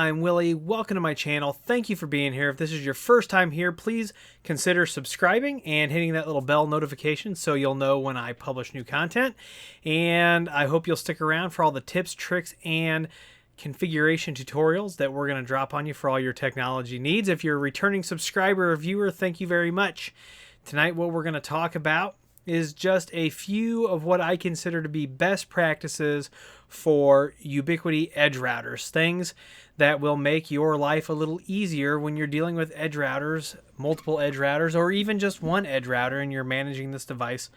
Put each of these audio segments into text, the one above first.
I'm Willie. Welcome to my channel. Thank you for being here. If this is your first time here, please consider subscribing and hitting that little bell notification so you'll know when I publish new content. And I hope you'll stick around for all the tips, tricks, and configuration tutorials that we're going to drop on you for all your technology needs. If you're a returning subscriber or viewer, thank you very much. Tonight, what we're going to talk about is just a few of what I consider to be best practices for Ubiquiti EdgeRouters, things that will make your life a little easier when you're dealing with edge routers, multiple edge routers, or even just one edge router and you're managing this device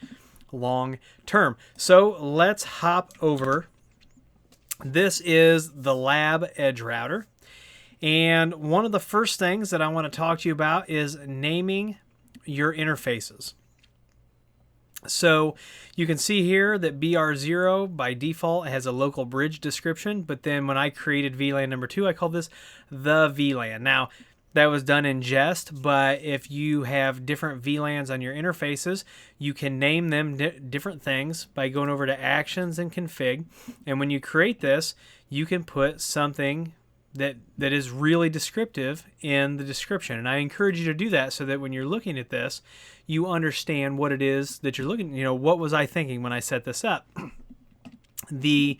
long term. So let's hop over. This is the lab edge router, and one of the first things that I want to talk to you about is naming your interfaces. So you can see here that BR0 by default has a local bridge description, but then when I created VLAN number 2, I called this the VLAN. Now, that was done in jest, but if you have different VLANs on your interfaces, you can name them different things by going over to Actions and Config. And when you create this, you can put something that is really descriptive in the description. And I encourage you to do that so that when you're looking at this, you understand what it is that you're looking, what was I thinking when I set this up? The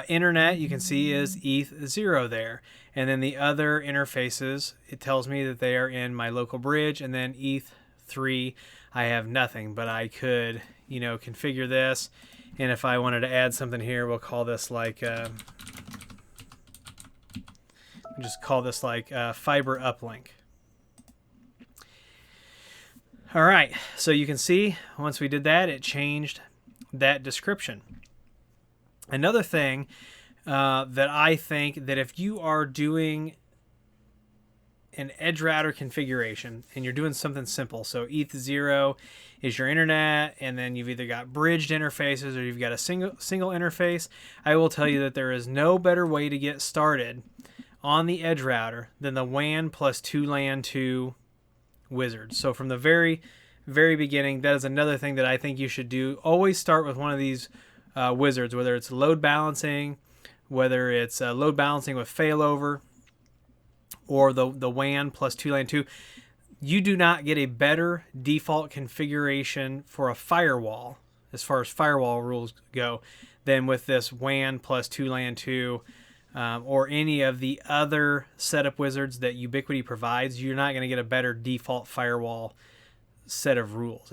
internet, you can see, is ETH0 there. And then the other interfaces, it tells me that they are in my local bridge, and then ETH3, I have nothing, but I could, configure this. And if I wanted to add something here, we'll call this like, fiber uplink. All right, so you can see once we did that, it changed that description. Another thing that I think that if you are doing an edge router configuration and you're doing something simple, so ETH0 is your internet, and then you've either got bridged interfaces or you've got a single interface, I will tell you that there is no better way to get started on the edge router than the WAN plus 2 LAN 2 wizard. So from the very beginning, that is another thing that I think you should do. Always start with one of these wizards, whether it's load balancing, whether it's load balancing with failover, or the WAN plus 2 LAN 2. You do not get a better default configuration for a firewall, as far as firewall rules go, than with this WAN plus 2 LAN 2. Or any of the other setup wizards that Ubiquiti provides. You're not going to get a better default firewall set of rules.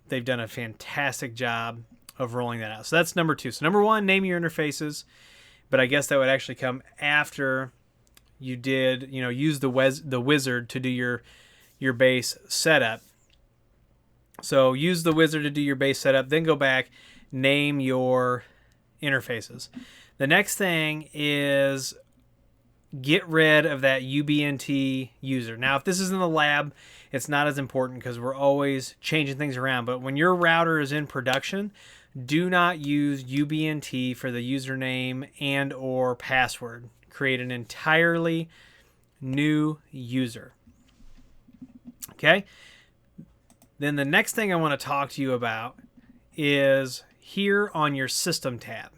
They've done a fantastic job of rolling that out. So that's number 2. So number 1, name your interfaces, but I guess that would actually come after you did, use the wizard to do your base setup. So use the wizard to do your base setup, then go back, name your interfaces. The next thing is get rid of that UBNT user. Now, if this is in the lab, it's not as important because we're always changing things around. But when your router is in production, do not use UBNT for the username and or password. Create an entirely new user. Okay? Then the next thing I want to talk to you about is here on your system tab.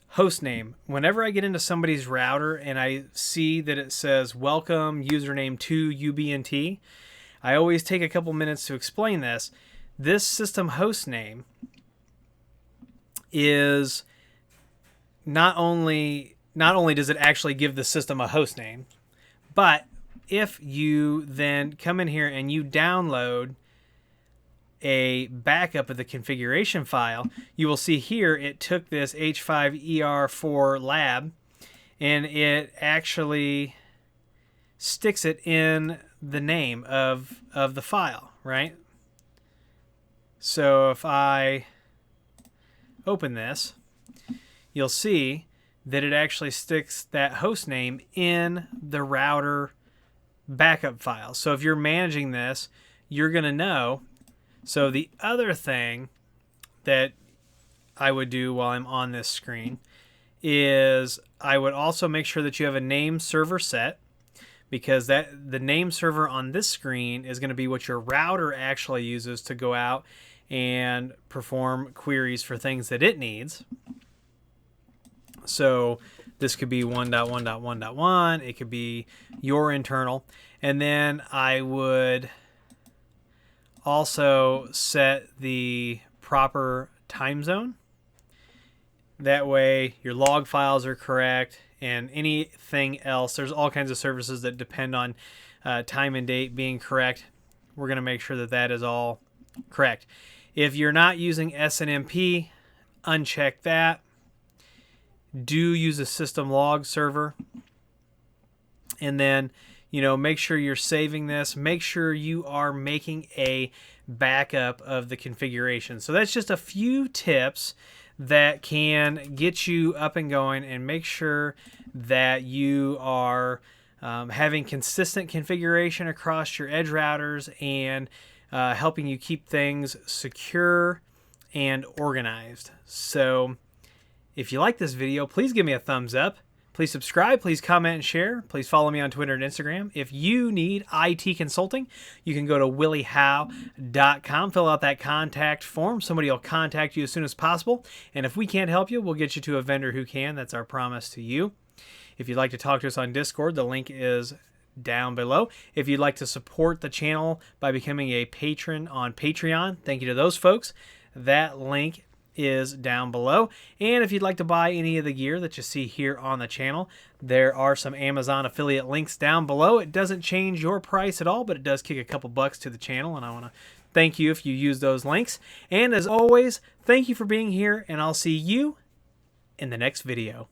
Host name. Whenever I get into somebody's router and I see that it says welcome username to UBNT, I always take a couple minutes to explain this. This system host name is not only does it actually give the system a host name, but if you then come in here and you download a backup of the configuration file, you will see here it took this H5ER4 lab and it actually sticks it in the name of the file, right? So if I open this, you'll see that it actually sticks that host name in the router backup file. So if you're managing this, you're going to know. So the other thing that I would do while I'm on this screen is I would also make sure that you have a name server set, because the name server on this screen is going to be what your router actually uses to go out and perform queries for things that it needs. So This could be 1.1.1.1. It could be your internal. And then I would also set the proper time zone. That way your log files are correct and anything else. There's all kinds of services that depend on time and date being correct. We're going to make sure that that is all correct. If you're not using SNMP, uncheck that. Do use a system log server. And then, make sure you're saving this. Make sure you are making a backup of the configuration. So that's just a few tips that can get you up and going, and make sure that you are having consistent configuration across your edge routers and helping you keep things secure and organized. So if you like this video, please give me a thumbs up. Please subscribe, please comment and share. Please follow me on Twitter and Instagram. If you need IT consulting, you can go to williehowe.com, fill out that contact form. Somebody will contact you as soon as possible. And if we can't help you, we'll get you to a vendor who can. That's our promise to you. If you'd like to talk to us on Discord, the link is down below. If you'd like to support the channel by becoming a patron on Patreon, thank you to those folks. That link is down below. And if you'd like to buy any of the gear that you see here on the channel, there are some Amazon affiliate links down below. It doesn't change your price at all, but it does kick a couple bucks to the channel, and I want to thank you if you use those links. And as always, thank you for being here, and I'll see you in the next video.